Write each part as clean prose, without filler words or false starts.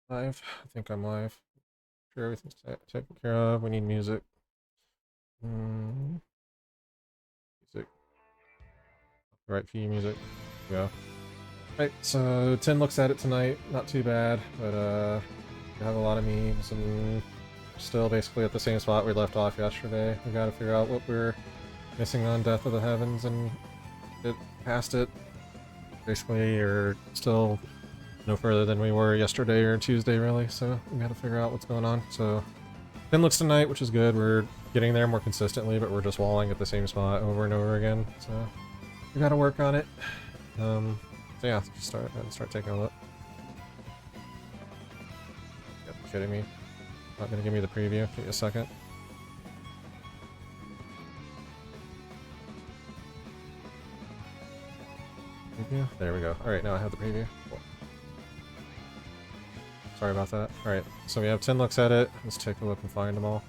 Live? I think I'm live. Sure, everything's taken care of. We need music. Music. Right key music. Yeah. Right, so 10 looks at it tonight. Not too bad, but we have a lot of memes and still basically at the same spot we left off yesterday. We gotta figure out what we're missing on Death of the Heavens and get past it. Basically, you're still no further than we were yesterday or Tuesday, really, so we gotta figure out what's going on. So 10 looks tonight, which is good. We're getting there more consistently, but we're just walling at the same spot over and over again. So we gotta work on it. So yeah, just start taking a look. Yep, kidding me. Not gonna give me the preview. Give me a second. Preview? There we go. Alright, now I have the preview. Cool. Sorry about that. Alright, so we have 10 looks at it. Let's take a look and find them all.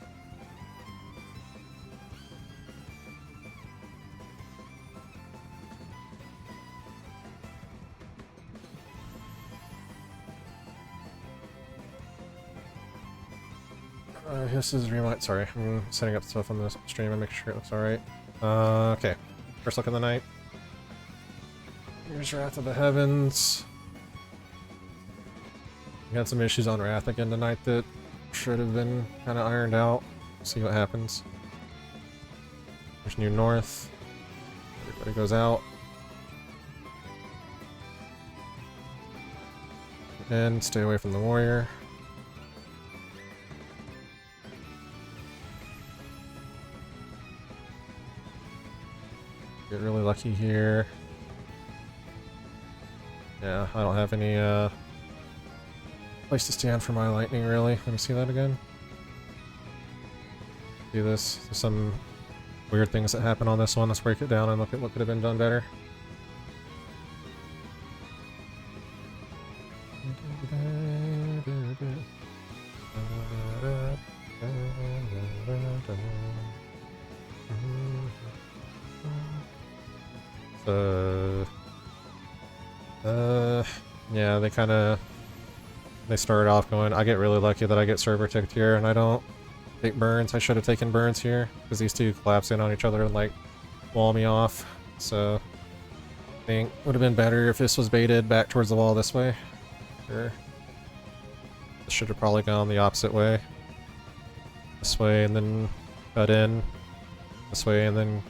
This is remind. Sorry, I'm setting up stuff on the stream and making sure it looks alright. Okay. First look of the night. Here's Wrath of the Heavens. We had some issues on Wrath again tonight that should have been kind of ironed out. See what happens. There's New North. Everybody goes out. And stay away from the warrior. Get really lucky here. Yeah, I don't have any place to stand for my lightning, really. Let me see that again. Do this. There's some weird things that happen on this one. Let's break it down and look at what could have been done better. Yeah, they started off going, I get really lucky that I get server ticked here and I don't take burns. I should have taken burns here, because these two collapse in on each other and like wall me off. So I think would have been better if this was baited back towards the wall this way. Or this should have probably gone the opposite way. This way and then cut in. This way and then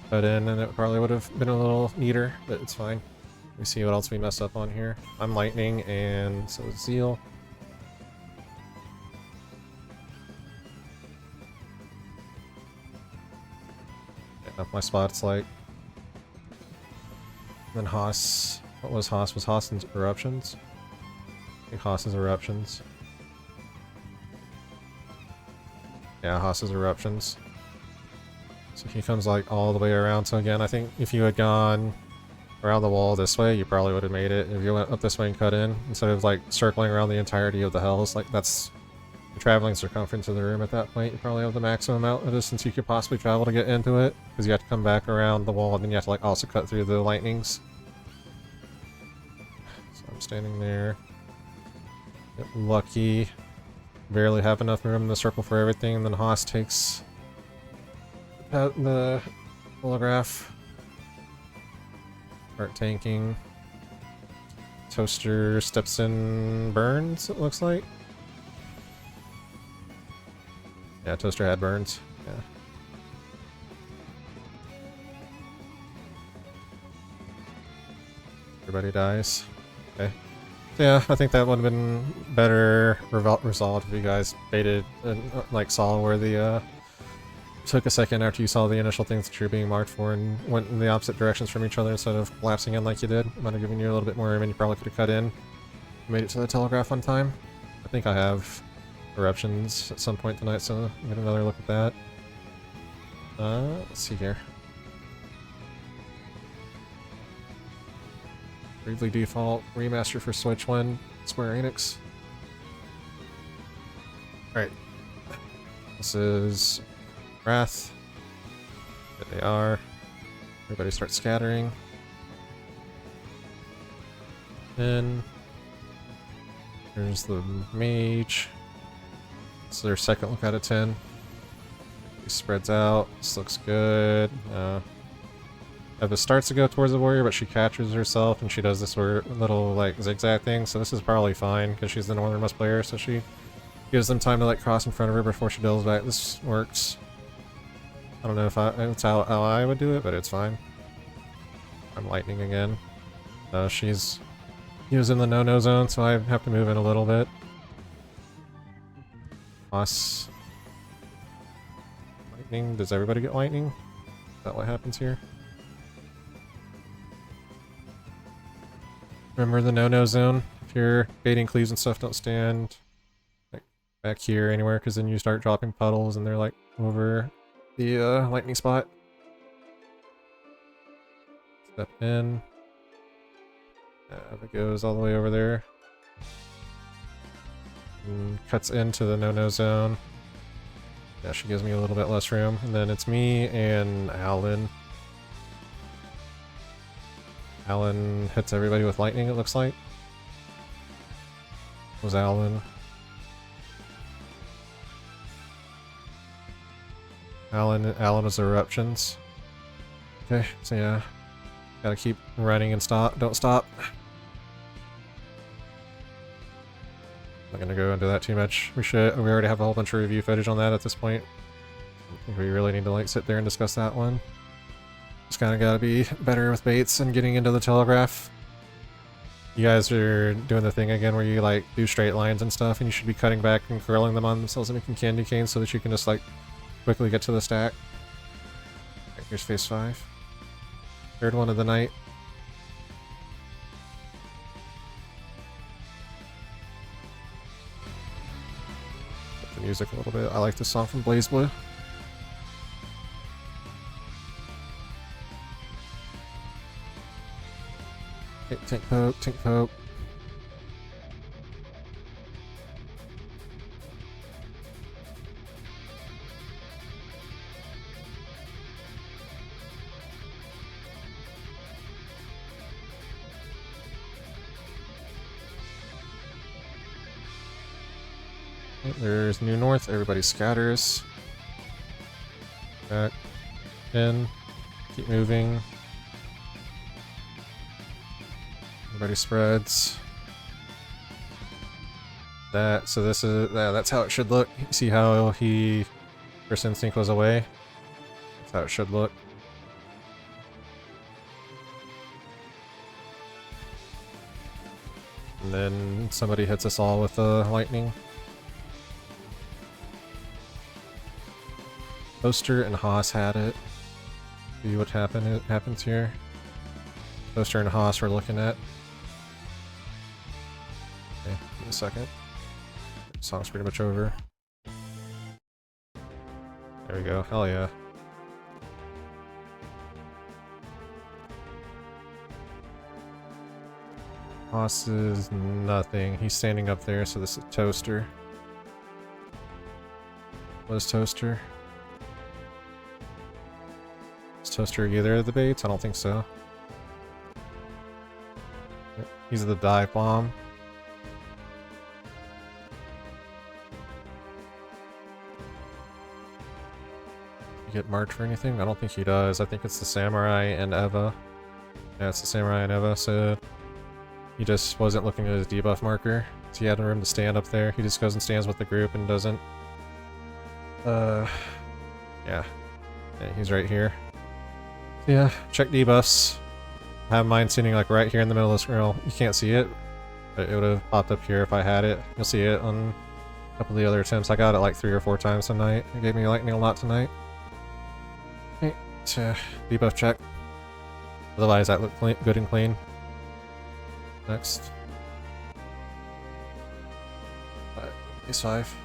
cut in, and it probably would have been a little neater, but it's fine. Let me see what else we mess up on here. I'm lightning, and so is Zeal. Yeah, my spot's like. And then Haas. What was Haas? Was Haas in Eruptions? I think Haas is Eruptions. Yeah, Haas is Eruptions. So he comes like all the way around. So again, I think if you had gone around the wall this way, you probably would have made it. If you went up this way and cut in, instead of like circling around the entirety of the hells, like that's the traveling circumference of the room at that point. You probably have the maximum amount of distance you could possibly travel to get into it, because you have to come back around the wall and then you have to like also cut through the lightnings. So I'm standing there. Get lucky. Barely have enough room in the circle for everything, and then Haas takes the holograph. Start tanking. Toaster steps in, burns, it looks like. Yeah, Toaster had burns. Yeah. Everybody dies. Okay. So yeah, I think that would have been better resolved if you guys baited and like saw where the took a second after you saw the initial things that you're being marked for and went in the opposite directions from each other instead of collapsing in like you did. Might have given you a little bit more room and you probably could have cut in. Made it to the telegraph on time. I think I have eruptions at some point tonight, so get another look at that. Let's see here. Bravely Default, remaster for Switch 1, Square Enix. Alright. This is Wrath. There they are. Everybody starts scattering. And There's the mage. It's their second look out of 10. He spreads out. This looks good. Eva starts to go towards the warrior, but she catches herself and she does this little like zigzag thing. So this is probably fine because she's the northernmost player. So she gives them time to like cross in front of her before she doubles back. This works. I don't know if it's how I would do it, but it's fine. I'm lightning again. She's in the no-no zone, so I have to move in a little bit. Us. Lightning. Does everybody get lightning? Is that what happens here? Remember the no-no zone? If you're baiting cleaves and stuff, don't stand like back here anywhere, because then you start dropping puddles and they're like over the lightning spot. Step in. It goes all the way over there. And cuts into the no-no zone. Yeah, she gives me a little bit less room. And then it's me and Alan. Alan hits everybody with lightning, it looks like. It was Alan. Alan was eruptions. Okay, so yeah. Gotta keep running and stop. Don't stop. Not gonna go into that too much. We already have a whole bunch of review footage on that at this point. I think we really need to like sit there and discuss that one. Just kinda gotta be better with baits and getting into the telegraph. You guys are doing the thing again where you like do straight lines and stuff, and you should be cutting back and curling them on themselves and making candy canes so that you can just like quickly get to the stack. Right, here's phase 5. Third one of the night. Put the music a little bit. I like this song from Blaze Blue. Okay, tank poke, tank poke. There's New North, everybody scatters. Back. In. Keep moving. Everybody spreads. So this is, that's how it should look. See how First Instinct was away? That's how it should look. And then somebody hits us all with the lightning. Poster and Haas had it. See what happens here. Poster and Haas we're looking at. Okay, give me a second. Song's pretty much over. There we go. Hell yeah. Haas is nothing. He's standing up there, so this is Toaster. What is Toaster? Is Toaster either of the baits? I don't think so. Yep. He's the dive bomb. You get marked for anything? I don't think he does. I think it's the Samurai and Eva. Yeah, it's the Samurai and Eva, so he just wasn't looking at his debuff marker. So he had room to stand up there. He just goes and stands with the group and doesn't. Yeah. Yeah, he's right here. So yeah, check debuffs. I have mine sitting like right here in the middle of the scroll. You can't see it, but it would have popped up here if I had it. You'll see it on a couple of the other attempts. I got it like 3 or 4 times tonight. It gave me lightning a lot tonight. Okay, so debuff check. Otherwise that looked good and clean. Next. Phase 5.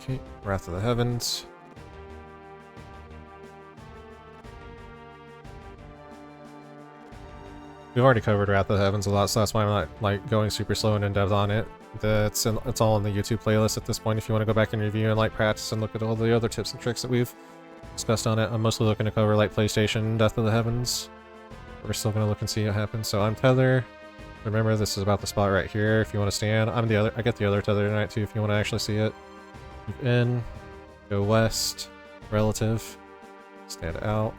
Okay, Wrath of the Heavens. we've already covered Wrath of the Heavens a lot, so that's why I'm not like going super slow and in depth on it. It's all in the YouTube playlist at this point if you want to go back and review and like practice and look at all the other tips and tricks that we've discussed on it. I'm mostly looking to cover like PlayStation Death of the Heavens. We're still gonna look and see what happens. So I'm tether. Remember, this is about the spot right here. If you want to stand, I get the other tether tonight too. If you want to actually see it, move in, go west, relative, stand out.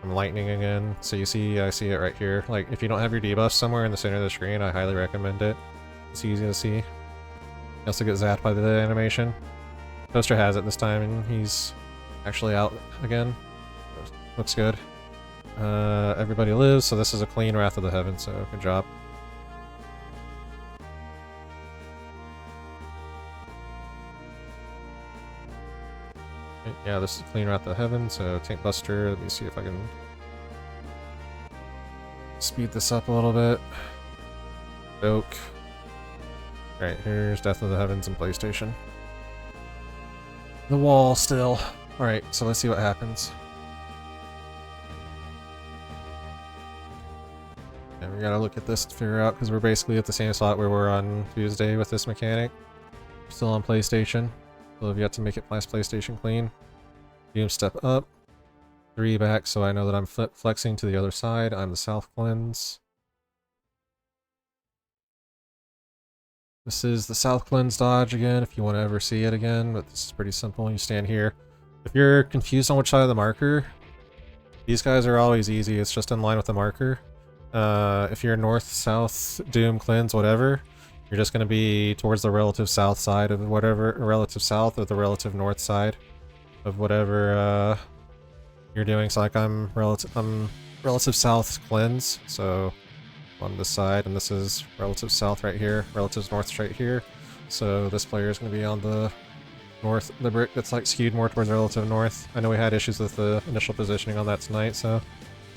I'm lightning again, so I see it right here. Like, if you don't have your debuff somewhere in the center of the screen, I highly recommend it. It's easy to see. You also get zapped by the animation. Toaster has it this time, and he's actually out again. Looks good. Everybody lives, so this is a clean Wrath of the Heavens, so good job. Yeah, this is clean Wrath of the Heavens, so Tank Buster. Let me see if I can speed this up a little bit. Oak. Alright, here's Death of the Heavens and PlayStation. The wall still. Alright, so let's see what happens. And we gotta look at this to figure out, because we're basically at the same spot where we're on Tuesday with this mechanic. We're still on PlayStation. Still have yet to make it past PlayStation clean. Doom step up. 3 back, so I know that I'm flexing to the other side. I'm the South Cleanse. This is the South Cleanse dodge again, if you want to ever see it again, but this is pretty simple. You stand here. If you're confused on which side of the marker, these guys are always easy. It's just in line with the marker. If you're north, south, doom, cleanse, whatever, you're just going to be towards the relative south side of whatever, relative south or the relative north side of whatever you're doing. So like I'm relative south cleanse, so on this side, and this is relative south right here, relative north right here. So this player is going to be on the north, the brick that's like skewed more towards relative north. I know we had issues with the initial positioning on that tonight, so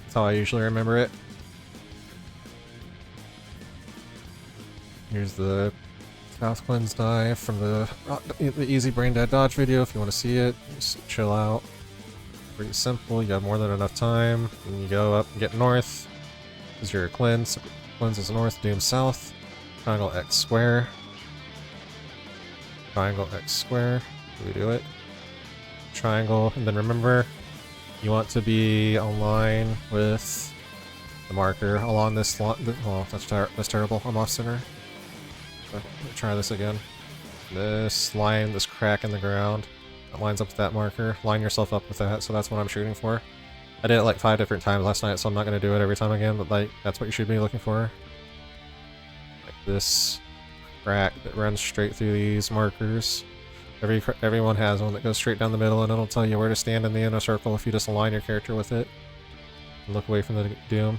that's how I usually remember it. Here's the South Cleanse dive from the Easy Brain Dead Dodge video if you want to see it. Just chill out. Pretty simple, you have more than enough time. And you go up and get north. This is your cleanse. Cleanse is north, doom south. Triangle X square. Triangle X square. Do we do it? Triangle, and then remember, you want to be aligned with the marker along this line. Oh, that's terrible. I'm off center. Let me try this again. This line, this crack in the ground, that lines up with that marker. Line yourself up with that, so that's what I'm shooting for. I did it like 5 different times last night, so I'm not going to do it every time again, but like, that's what you should be looking for. Like this crack that runs straight through these markers. Everyone has one that goes straight down the middle, and it'll tell you where to stand in the inner circle if you just align your character with it. And look away from the doom.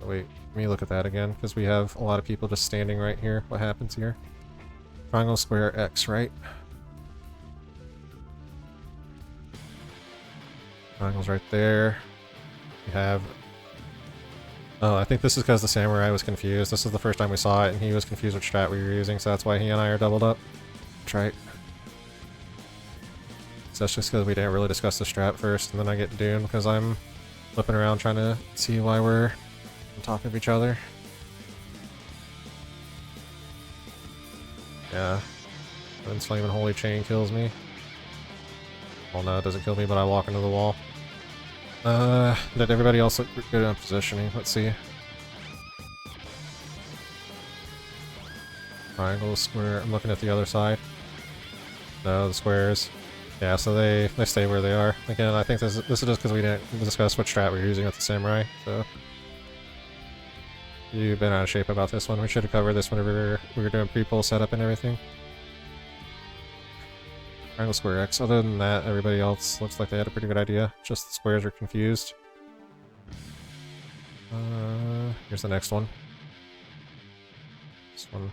So wait, let me look at that again, because we have a lot of people just standing right here. What happens here? Triangle, square, X, right? Triangle's right there. We have... Oh, I think this is because the samurai was confused. This is the first time we saw it, and he was confused which strat we were using, so that's why he and I are doubled up. That's right. So that's just because we didn't really discuss the strat first, and then I get doomed because I'm flipping around trying to see why we're on top of each other. Yeah. Then Flaming Holy Chain kills me. Well, no, it doesn't kill me, but I walk into the wall. Did everybody else look good on positioning? Let's see. Triangle, square. I'm looking at the other side. No, the squares. Yeah, so they stay where they are. Again, I think this is just because we didn't discuss what strat we were using with the samurai, so... You've been out of shape about this one. We should have covered this whenever we were doing pre-pull setup and everything. Triangle, square, X. Other than that, everybody else looks like they had a pretty good idea. Just the squares are confused. Here's the next one. This one.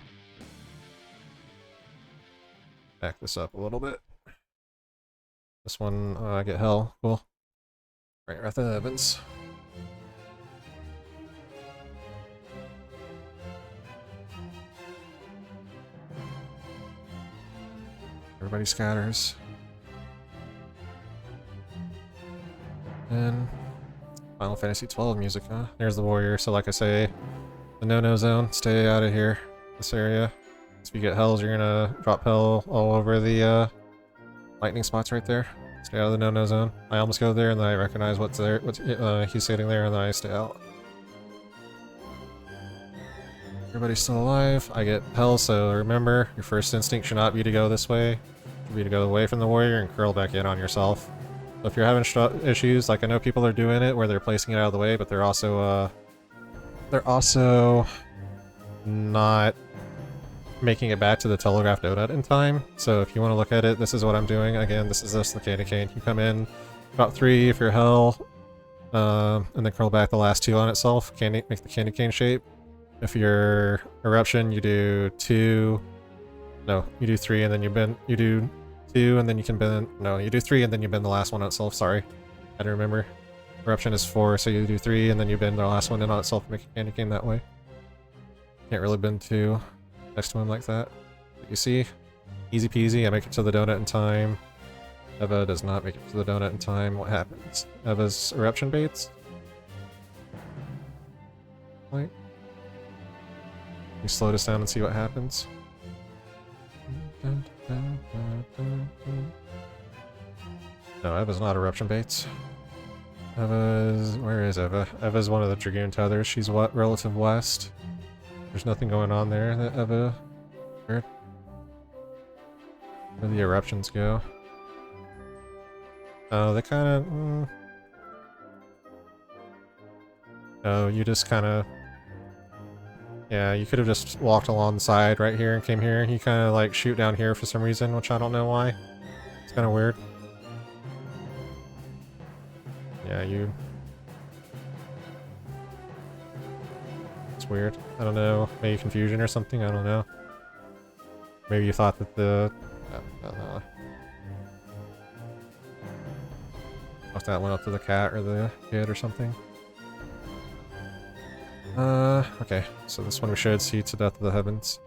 Back this up a little bit. This one, I get hell. Cool. Right, Wrath of the Heavens. Everybody scatters. And Final Fantasy 12 music, huh? There's the warrior, so like I say, the no-no zone, stay out of here, this area. If you get hells, you're gonna drop hell all over the lightning spots right there. Stay out of the no-no zone. I almost go there and then I recognize what's there, he's sitting there, and then I stay out. Everybody's still alive. I get hell, so remember, your first instinct should not be to go this way. It should be to go away from the warrior and curl back in on yourself. So if you're having issues, like I know people are doing it where they're placing it out of the way, but they're also not making it back to the telegraph donut in time. So if you want to look at it, this is what I'm doing. Again, this is the candy cane. You come in, about 3 if you're hell, and then curl back the last 2 on itself. Make the candy cane shape. If you're eruption, you do 2. No, you do 3 and then you bend. You do 2 and then you can bend. No, you do 3 and then you bend the last one on itself. Sorry, I don't remember. Eruption is 4, so you do 3 and then you bend the last one in on itself and make a candy cane that way. Can't really bend 2 next to him like that. But you see, easy peasy. I make it to the donut in time. Eva does not make it to the donut in time. What happens? Eva's eruption baits. Like. You slow this down and see what happens. No, Eva's not eruption baits. Eva's... where is Eva? Eva's one of the Dragoon Tethers. She's what? Relative west. There's nothing going on there that Eva heard. Where the eruptions go? Oh, they kinda... Oh, you just kinda... Yeah, you could have just walked along the side right here and came here. You kind of like shoot down here for some reason, which I don't know why. It's kind of weird. Yeah, you... It's weird. I don't know. Maybe confusion or something? I don't know. Maybe you thought that the... if that went up to the cat or the kid or something. Okay, so this one we should see to Death of the Heavens.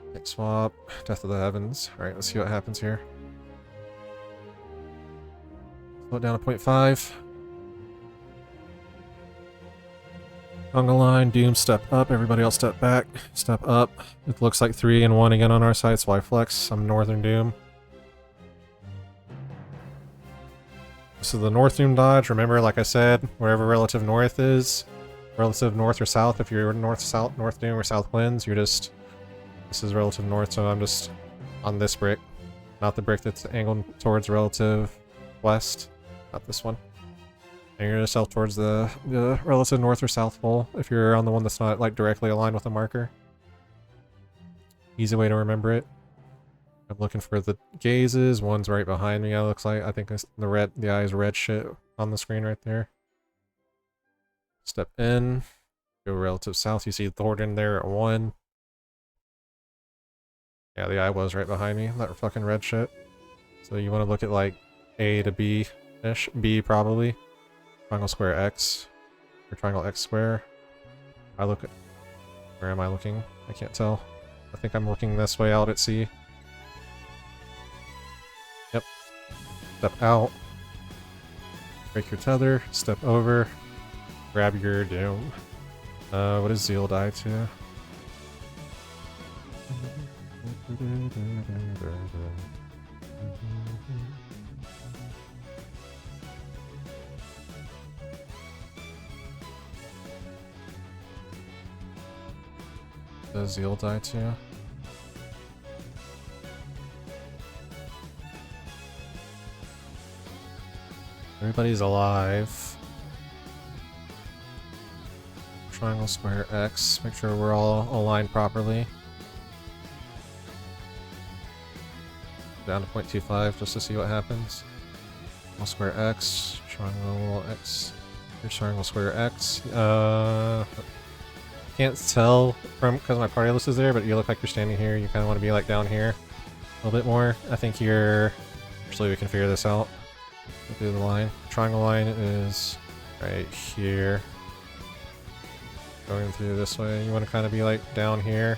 Okay, swap, Death of the Heavens. Alright, let's see what happens here. Slow it down to 0.5. Conga line, Doom, step up, everybody else step back, step up. It looks like 3 and 1 again on our side, so I flex. I'm Northern Doom. So the North Doom dodge, remember, like I said, wherever relative north is, relative north or south, if you're north-south, North Doom or South Winds, you're just... This is relative north, so I'm just on this brick. Not the brick that's angled towards relative west. Not this one. And you're yourself towards the relative north or south pole, if you're on the one that's not, like, directly aligned with the marker. Easy way to remember it. I'm looking for the gazes. One's right behind me, it looks like. I think it's the eye's red shit on the screen right there. Step in. Go relative south. You see Thornton there at 1. Yeah, the eye was right behind me. That fucking red shit. So you want to look at like A to B-ish. B probably. Triangle square X. Or triangle X square. I look at... Where am I looking? I can't tell. I think I'm looking this way out at C. Yep. Step out. Break your tether. Step over. Grab your doom. What does Zeal die to? Does Zeal die to? Everybody's alive. Triangle square X. Make sure we're all aligned properly. Down to 0.25 just to see what happens. Triangle square X. Triangle X. Here's triangle square X. Can't tell from because my party list is there, but you look like you're standing here. You kind of want to be like down here a little bit more. I think you're... Actually, we can figure this out. We'll do the line. Triangle line is right here. Going through this way. You want to kind of be like down here.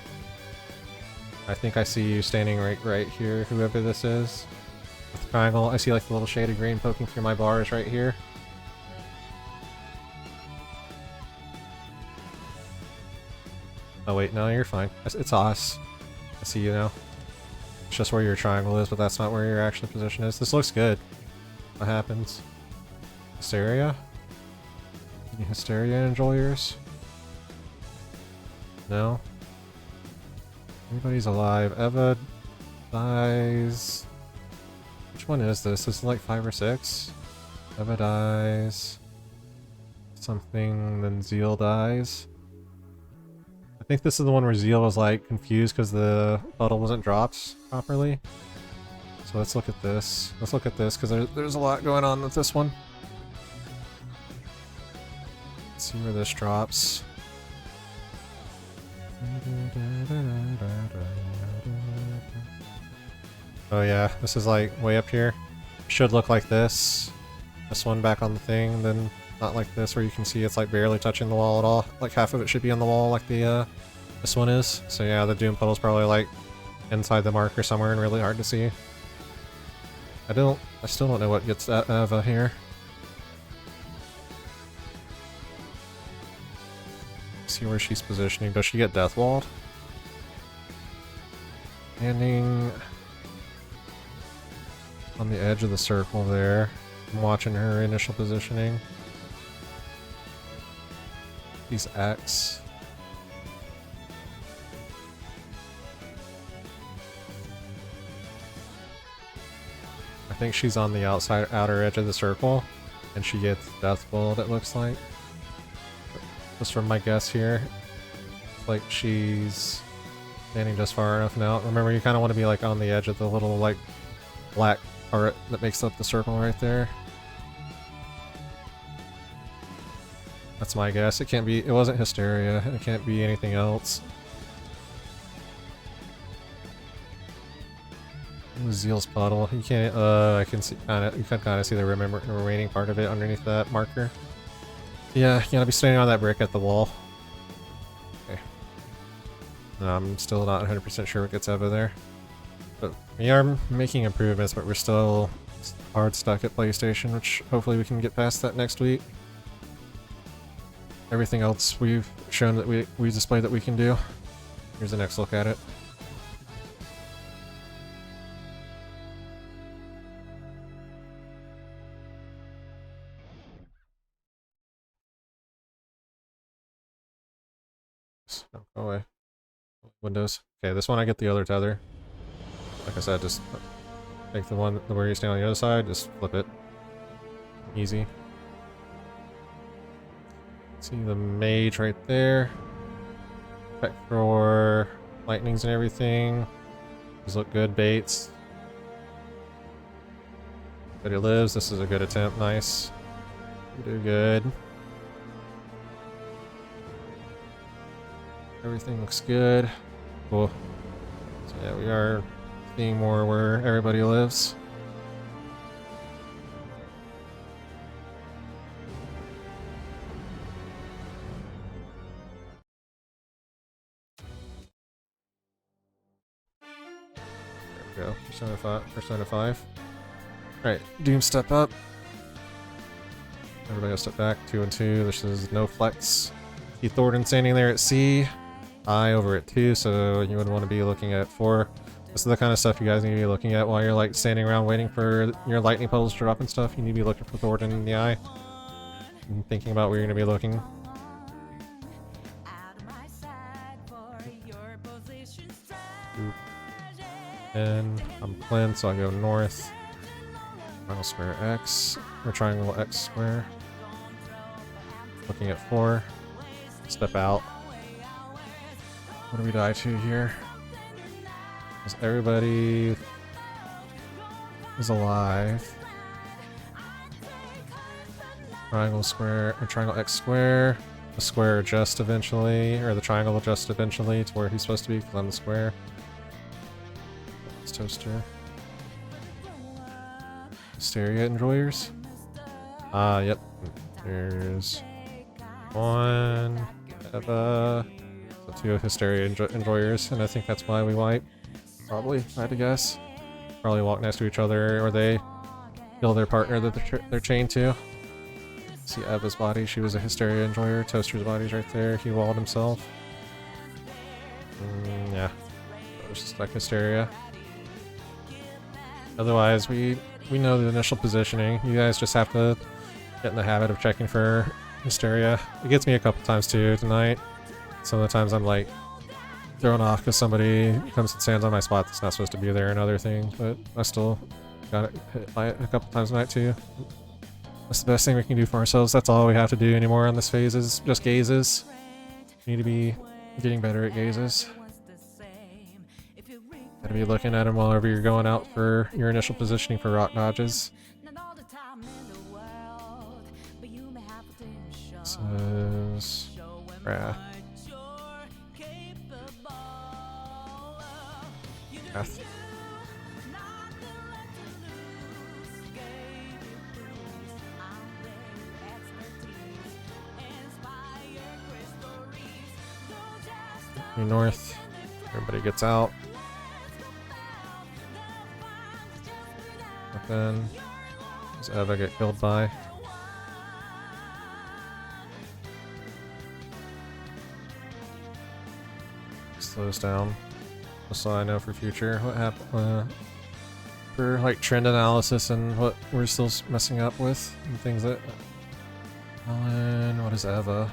I think I see you standing right here, whoever this is. with the triangle. I see like the little shade of green poking through my bars right here. Oh wait, no, you're fine. It's us. I see you now. It's just where your triangle is, but that's not where your actual position is. This looks good. What happens? Hysteria? Any hysteria enjoyers? No? Everybody's alive. Eva dies. Which one is this? This is like 5 or 6. Eva dies. Something, then Zeal dies. I think this is the one where Zeal was like confused because the puddle wasn't dropped properly. So let's look at this. Let's look at this because there's a lot going on with this one. Let's see where this drops. Oh yeah, this is like way up here. Should look like this. This one back on the thing, then not like this where you can see it's like barely touching the wall at all. Like half of it should be on the wall like the this one is. So yeah, the Doom puddle's probably like inside the marker somewhere and really hard to see. I still don't know what gets Eva here. See where she's positioning. Does she get deathwalled? Standing on the edge of the circle there. I'm watching her initial positioning. She's X. I think she's on the outer edge of the circle, and she gets deathwalled, it looks like. Just from my guess here. It's like she's standing just far enough now. Remember, you kind of want to be like on the edge of the little like black part that makes up the circle right there. That's my guess. It can't be, it wasn't Hysteria. It can't be anything else. Zeal's puddle. You can't, I can see, you can kind of see the remaining part of it underneath that marker. Yeah, you gotta be standing on that brick at the wall. Okay. No, I'm still not 100% sure what gets Eva there. But we are making improvements, but we're still hard stuck at PlayStation, which hopefully we can get past that next week. Everything else we've shown that we displayed that we can do. Here's the next look at it. Oh, go away. Windows. Okay, this one I get the other tether. Like I said, just take the one where you stand on the other side, just flip it. Easy. See the mage right there. Check for lightnings and everything. These look good baits. But he lives. This is a good attempt. Nice. You do good. Everything looks good. Cool. So yeah, we are seeing more where everybody lives. There we go. Persona 5. Alright, Doom step up. Everybody else step back. 2 and 2. This is no flex. See Thornton standing there at C. I over at 2, so you would want to be looking at 4. This is the kind of stuff you guys need to be looking at while you're like standing around waiting for your lightning puddles to drop and stuff. You need to be looking for Thornton in the eye. And thinking about where you're going to be looking. And I'm Clint, so I go north. Triangle square X, or triangle X square. Looking at 4. Step out. What do we die to here? Because everybody is alive. Triangle square, or triangle X square. The square adjust eventually, or the triangle adjust eventually to where he's supposed to be, because I'm the square. It's toaster. Hysteria enjoyers? Yep. There's 1, Eva, so 2 Hysteria enjoyers, and I think that's why we wipe. Probably, if I had to guess. probably walk next to each other, or they kill their partner that they're chained to. See Eva's body, she was a Hysteria enjoyer. Toaster's body's right there, he walled himself. Yeah, it was just like Hysteria. Otherwise, we know the initial positioning. You guys just have to get in the habit of checking for Hysteria. It gets me a couple times too tonight. Some of the times I'm like thrown off because somebody comes and stands on my spot that's not supposed to be there and other things, but I still got it hit by it a couple times tonight too. That's the best thing we can do for ourselves. That's all we have to do anymore on this phase is just gazes. We need to be getting better at gazes. Gotta be looking at them whenever you're going out for your initial positioning for rock dodges. This is Wrath. Wrath. North. Everybody gets out. And then does Eva get killed by? Slows down. Just so I know for future what happened. For like trend analysis and what we're still messing up with and things that. Alan, what is Eva?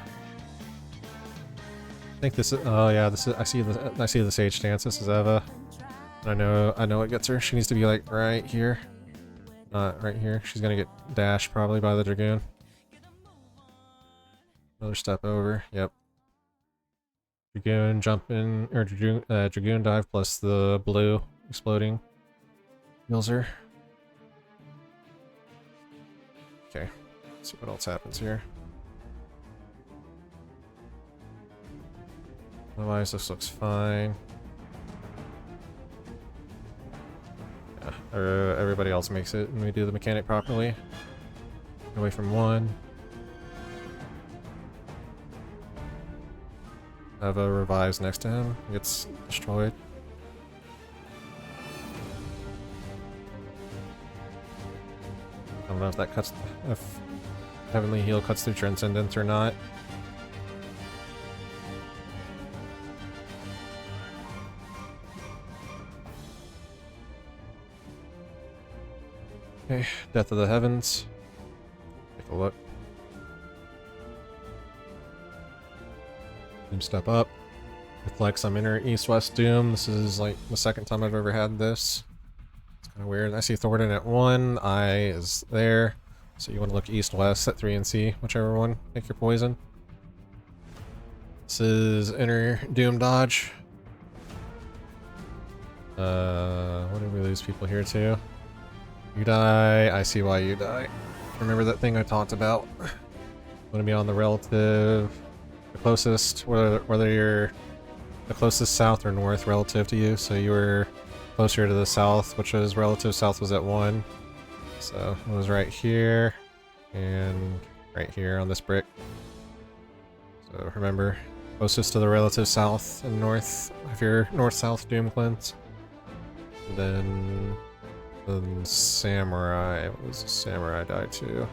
I think this is. Oh yeah, this is. I see the sage stance. This is Eva. I know it gets her. She needs to be like right here, not right here. She's gonna get dashed probably by the dragoon. Another step over. Yep. Dragoon jump in or dragoon dive plus the blue exploding kills her. Okay. Let's see what else happens here. Otherwise, this looks fine. Yeah, everybody else makes it, and we do the mechanic properly. Away from one. Eva revives next to him, gets destroyed. I don't know if that cuts, if Heavenly Heal cuts through Transcendence or not. Okay, Death of the Heavens. Take a look. Doom step up. Reflects some inner east-west doom. This is like the second time I've ever had this. It's kind of weird. I see Thornton at 1. Eye is there. So you want to look east-west at 3 and C, whichever one. Take your poison. This is inner doom dodge. What did we lose people here to? You die, I see why you die. Remember that thing I talked about? Want to be on the relative, the closest, whether you're the closest south or north relative to you. So you were closer to the south, which was relative south was at 1. So it was right here and right here on this brick. So remember, closest to the relative south and north if you're north-south doom cleanse. And then Samurai, what was Samurai die too?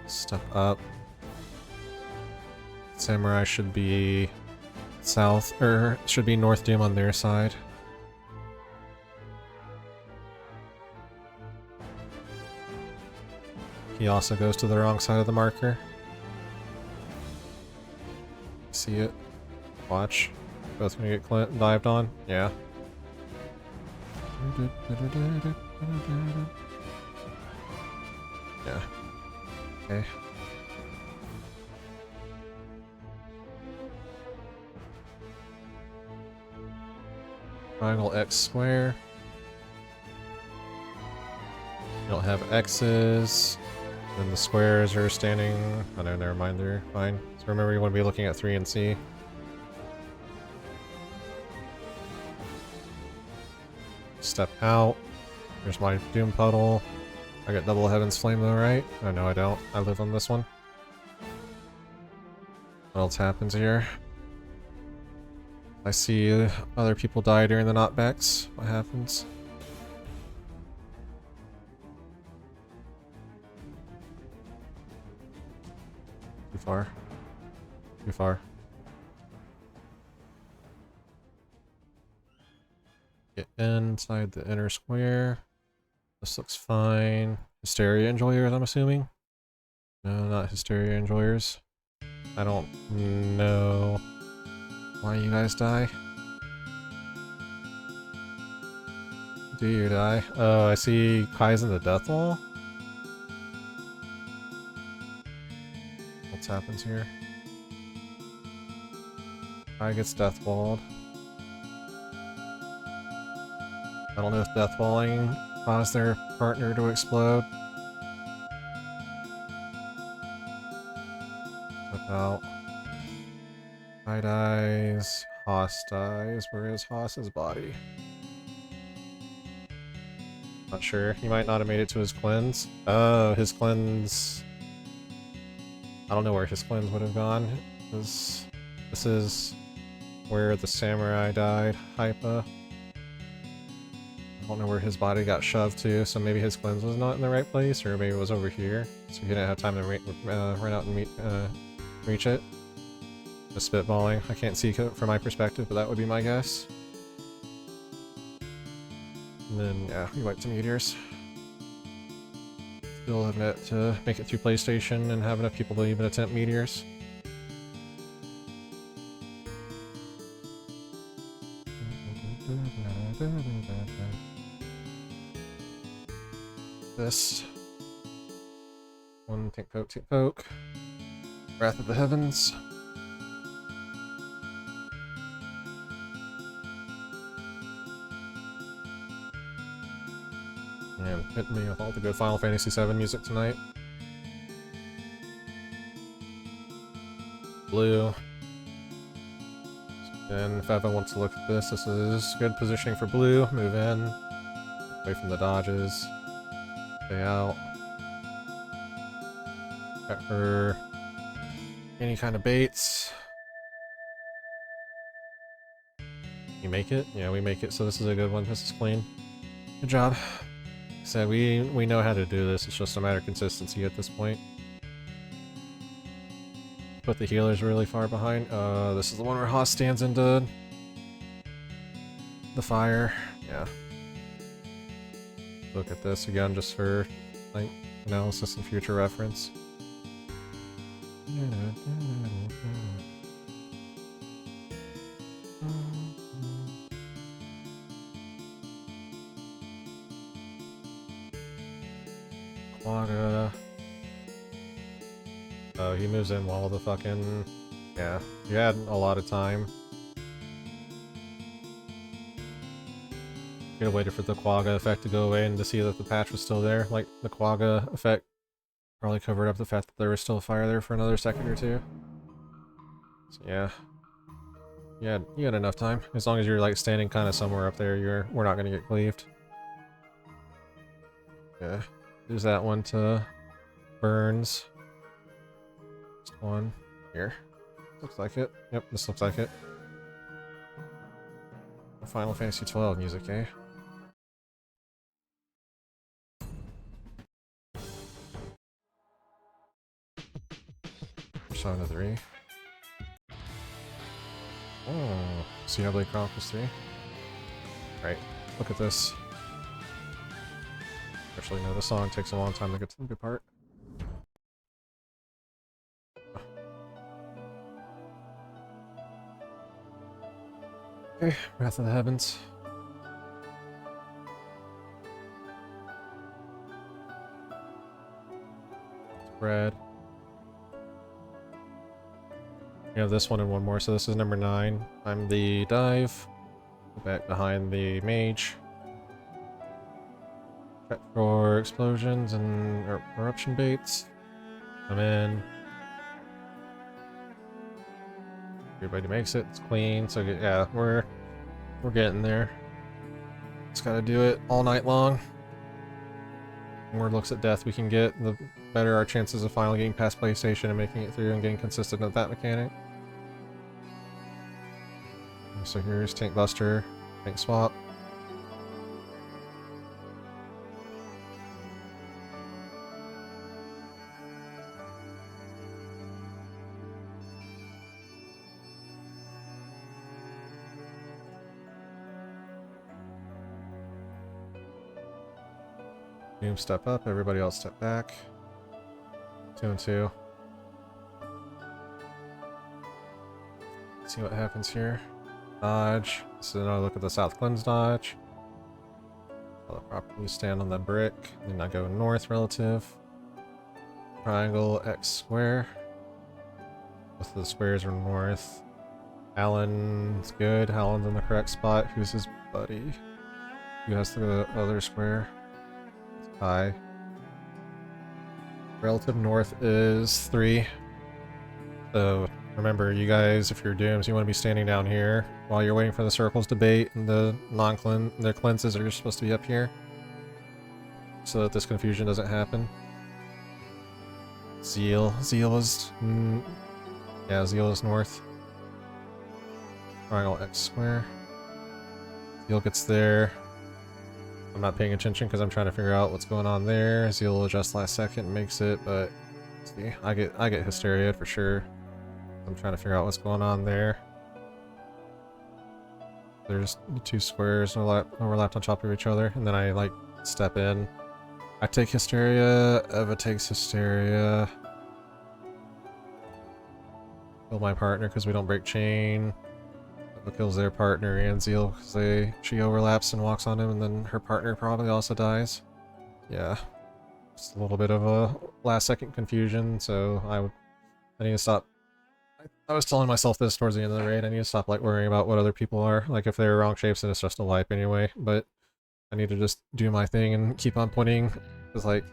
Step up. Samurai should be south, or should be north doom on their side. He also goes to the wrong side of the marker. See it? Watch. Both gonna get dived on? Yeah. Yeah. Okay. Triangle X square. You don't have X's. Then the squares are standing. Oh no, never mind, they're fine. So remember, you want to be looking at 3 and C. Step out. There's my Doom Puddle. I got double Heaven's Flame though, right? Oh no, I don't. I live on this one. What else happens here? I see other people die during the knockbacks. What happens? Too far. Too far. Get inside the inner square. This looks fine. Hysteria enjoyers, I'm assuming? No, not hysteria enjoyers. I don't know why you guys die. Do you die? Oh, I see Kai's in the death wall. What's happens here? Kai gets death walled. I don't know if death walling caused their partner to explode. Step out. Kai dies. Haas dies. Where is Haas's body? Not sure. He might not have made it to his cleanse. Oh, his cleanse. I don't know where his cleanse would have gone. This is where the samurai died. Hypa. I don't know where his body got shoved to, so maybe his cleanse was not in the right place, or maybe it was over here. So he didn't have time to run out and reach it. Just spitballing. I can't see from my perspective, but that would be my guess. And then, yeah, we wiped some meteors. Still have yet to make it through PlayStation and have enough people to even attempt meteors. This. One tick poke. Wrath of the Heavens. And hit me with all the good Final Fantasy VII music tonight. Blue. And if Eva wants to look at this, this is good positioning for blue. Move in. Away from the dodges. Stay out. Check for any kind of baits. You make it? Yeah, we make it, so this is a good one. This is clean. Good job. Like I said, we know how to do this. It's just a matter of consistency at this point. Put the healers really far behind. This is the one where Haas stands into the fire. Yeah. Look at this again just for like analysis and future reference. Quagga. Oh, he moves in while the fucking... Yeah, you had a lot of time. Could have waited for the Quagga effect to go away and to see that the patch was still there. Like, the Quagga effect probably covered up the fact that there was still fire there for another second or two. So yeah. You had enough time. As long as you're like standing kind of somewhere up there, we're not gonna get cleaved. Yeah. There's that one to Burns. Just one. Here. Looks like it. Yep, this looks like it. Final Fantasy XII music, eh? Persona 3. Oh, Xenoblade Chronicles 3. Right, look at this. Actually, no, the song takes a long time to get to the good part. Okay, Wrath of the Heavens. Spread. We have this one and one more, so this is number 9. I'm the dive. Go back behind the mage. Check for explosions and eruption baits. Come in. Everybody makes it. It's clean. So yeah, we're getting there. Just gotta do it all night long. The more looks at death we can get, the better our chances of finally getting past PlayStation and making it through and getting consistent with that mechanic. So here's Tank Buster, Tank Swap. Doom step up, everybody else step back. 2 and 2. See what happens here. Dodge. This is another look at the South Cleanse dodge. I'll properly stand on the brick. Then I go north relative. Triangle X square. Both of the squares are north. Alan's good. Alan's in the correct spot. Who's his buddy? Who has the other square? It's high. Relative north is 3. So remember, you guys, if you're dooms, you want to be standing down here while you're waiting for the circles to bait, and the their cleanses are supposed to be up here, so that this confusion doesn't happen. Zeal is yeah, Zeal is north. Triangle X square. Zeal gets there. I'm not paying attention because I'm trying to figure out what's going on there. Zeal will adjust last second and makes it, but see, I get hysteria for sure. I'm trying to figure out what's going on there. There's 2 squares overlapped on top of each other, and then I like step in. I take hysteria, Eva takes hysteria. Kill my partner because we don't break chain. Eva kills their partner and Zeal because she overlaps and walks on him, and then her partner probably also dies. Yeah. Just a little bit of a last second confusion, so I need to stop. I was telling myself this towards the end of the raid. I need to stop like worrying about what other people are. Like if they're wrong shapes, then it's just a wipe anyway. But I need to just do my thing and keep on pointing. Because like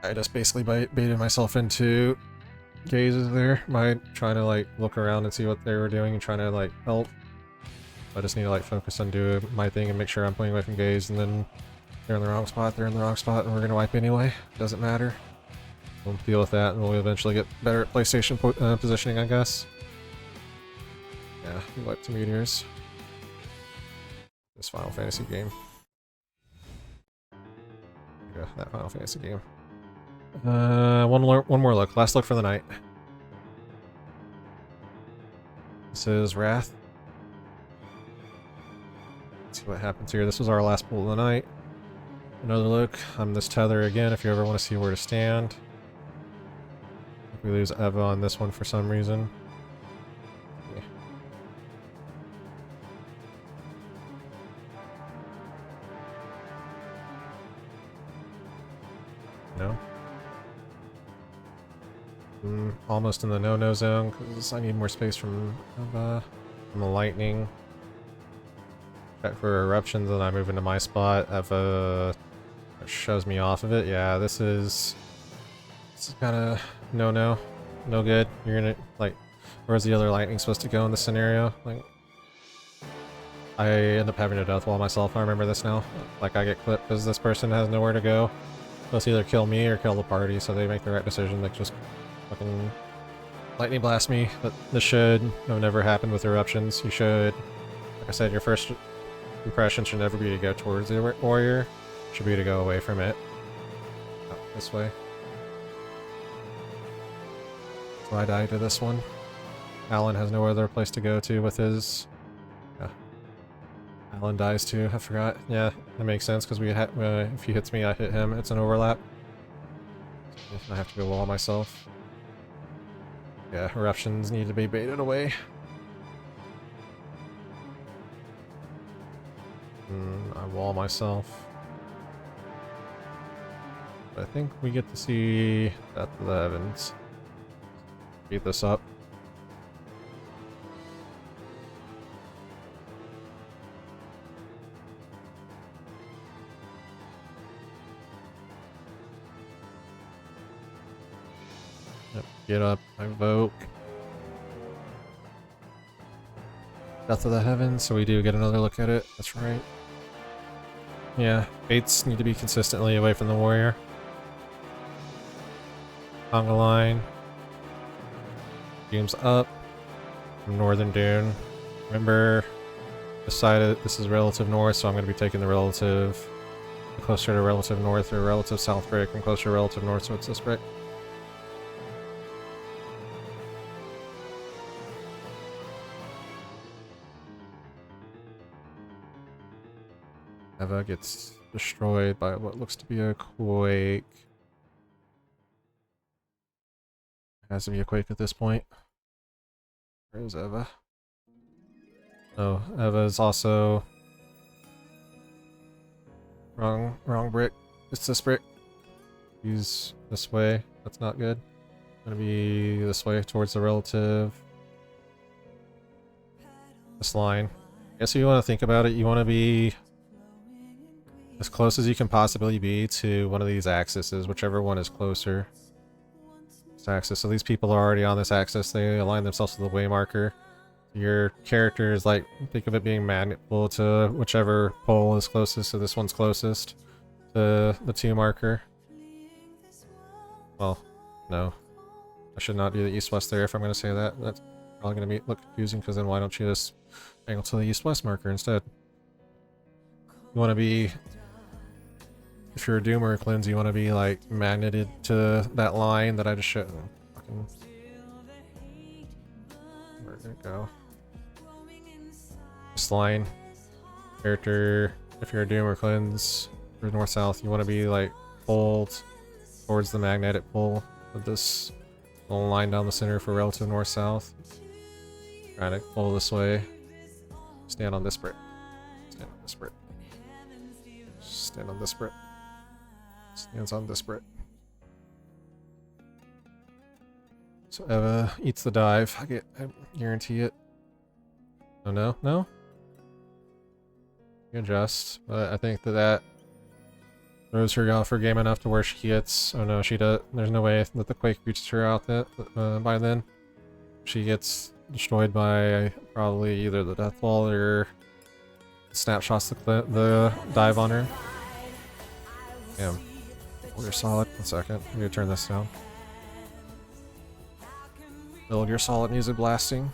I just basically baited myself into gazes there by trying to like look around and see what they were doing and trying to like help. I just need to like focus on doing my thing and make sure I'm pulling away from gaze. And then they're in the wrong spot. They're in the wrong spot, and we're gonna wipe anyway. Doesn't matter. We'll deal with that, and we'll eventually get better at PlayStation positioning, I guess. Yeah, we wiped 2 meteors. This Final Fantasy game. Yeah, that Final Fantasy game. One more look. Last look for the night. This is Wrath. Let's see what happens here. This was our last pull of the night. Another look. I'm this tether again if you ever want to see where to stand. We lose Eva on this one for some reason. Yeah. No? Almost in the no-no zone, because I need more space from the lightning. Check for eruptions, and I move into my spot. Eva shows me off of it. Yeah, this is kind of no good. You're gonna like, where's the other lightning supposed to go in this scenario? Like, I end up having to death wall myself. I remember this now. Like, I get clipped because this person has nowhere to go. Let's either kill me or kill the party, so they make the right decision. Like, just fucking lightning blast me. But this should have never happened with eruptions. You should, like I said, your first impression should never be to go towards the warrior. It should be to go away from it. Oh, this way. So I die to this one. Alan has no other place to go to with his... Yeah. Alan dies too, I forgot. Yeah, that makes sense, because if he hits me, I hit him. It's an overlap. I have to go wall myself. Yeah, eruptions need to be baited away. I wall myself. But I think we get to see Death of the Heavens. Beat this up. Yep, get up, I vote. Death of the Heavens, so we do get another look at it, that's right. Yeah, baits need to be consistently away from the warrior. Conga line. Doom's up from Northern Dune. Remember, decided this is relative north, so I'm going to be taking the relative closer to relative north or relative south brick and closer to relative north, so it's this brick. Eva gets destroyed by what looks to be a quake. It has to be a quake at this point. Where is Eva? Oh, Eva is also wrong brick. It's this brick. Use this way. That's not good. Gonna be this way towards the relative. This line. Yeah, so you want to think about it. You want to be as close as you can possibly be to one of these axes, whichever one is closer. This axis. So these people are already on this axis. They align themselves to the way marker. Your character is like, think of it being magnetful to whichever pole is closest, so this one's closest to the 2 marker. Well, no. I should not do the east-west there if I'm going to say that. That's probably going to look confusing, because then why don't you just angle to the east-west marker instead? You want to be, if you're a Doom or a Cleanse, you want to be like magneted to that line that I just showed. Fucking, where did it go? This line, character, if you're a Doom or Cleanse, or north-south, you want to be like pulled towards the magnetic pole with this little line down the center for relative north-south. Trying to pull this way. Stand on this brick. Stand on this brick. Stand on this brick. Stands on this brick. So Eva eats the dive. I guarantee it. Oh no? No? You adjust, but I think that throws her off her game enough to where she gets. Oh no, she does. There's no way that the quake reaches her out by then. She gets destroyed by probably either the death wall or snapshots the dive on her. Damn. Hold your solid. 1 second. I'm gonna turn this down. Build your solid music blasting.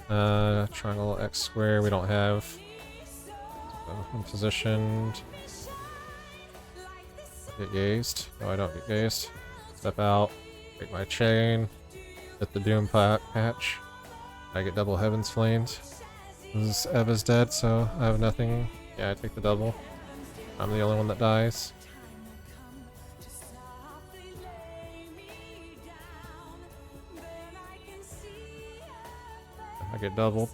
Triangle X square. We don't have. I'm positioned. Get gazed. No, I don't get gazed. Step out. Break my chain. Hit the doom patch. I get double heavens flamed. This Eva's dead, so I have nothing. Yeah, I take the double. I'm the only one that dies. I get doubled.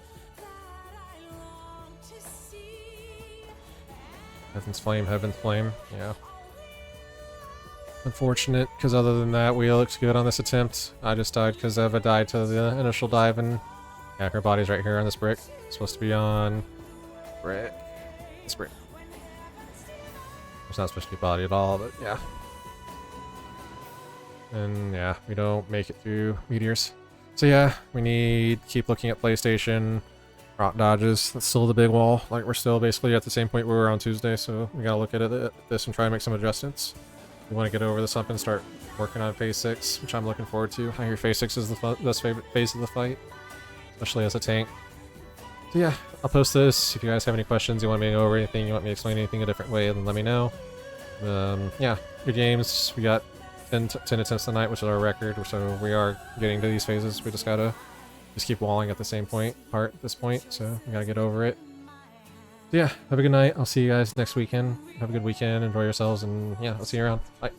Heaven's flame, yeah. Unfortunate, because other than that, we looked good on this attempt. I just died because Eva died to the initial dive, and yeah, her body's right here on this brick. It's supposed to be on brick. This brick. It's not supposed to be body at all, but yeah. And yeah, we don't make it through meteors. So yeah, we need to keep looking at PlayStation, rock dodges. That's still the big wall. Like, we're still basically at the same point we were on Tuesday, so we gotta look at this and try and make some adjustments. We want to get over this hump and start working on Phase 6, which I'm looking forward to. I hear Phase 6 is the best favorite phase of the fight, especially as a tank. So yeah, I'll post this. If you guys have any questions, you want me to go over anything, you want me to explain anything a different way, then let me know. Yeah, good games. We got 10 attempts tonight, which is our record, so we are getting to these phases. We just gotta keep walling at the same part at this point, so we gotta get over it. So yeah, have a good night. I'll see you guys next weekend. Have a good weekend, enjoy yourselves, and yeah, I'll see you around. Bye.